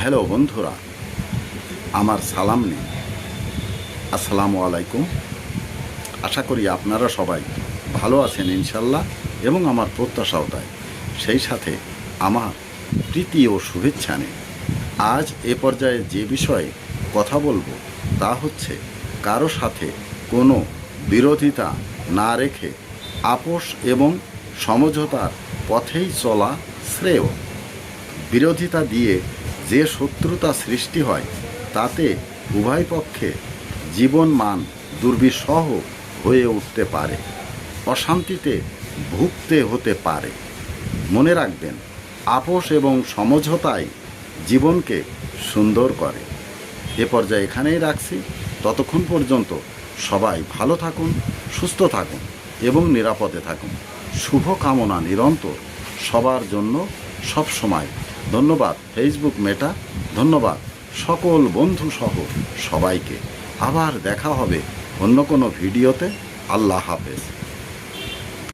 Hello বন্ধুরা, আমার সালাম নিন। আসসালামু আলাইকুম। আশা করি আপনারা সবাই ভালো আছেন ইনশাল্লাহ, এবং আমার প্রত্যাশাও তাই। সেই সাথে আমার প্রীতি ও শুভেচ্ছা নিন। আজ এ পর্যায়ে যে বিষয়ে কথা বলবো তা হচ্ছে কারো সাথে কোনো বিরোধিতা না রেখে আপোষ এবং সমঝোতার পথেই চলা শ্রেয়। বিরোধিতা দিয়ে যে শত্রুতা সৃষ্টি হয় তাতে উভয় পক্ষে জীবনমান দুর্বিষহ হয়ে উঠতে পারে, অশান্তিতে ভুগতে হতে পারে। মনে রাখবেন, আপোষ এবং সমঝোতাই জীবনকে সুন্দর করে। এ পর্যায়ে এখানেই রাখছি। ততক্ষণ পর্যন্ত সবাই ভালো থাকুন, সুস্থ থাকুন এবং নিরাপদে থাকুন। শুভ কামনা নিরন্তর সবার জন্য সব সময়। ধন্যবাদ ফেসবুক মেটা, ধন্যবাদ সকল বন্ধু সহ সবাইকে। আবার দেখা হবে অন্য কোনো ভিডিওতে। আল্লাহ হাফেজ।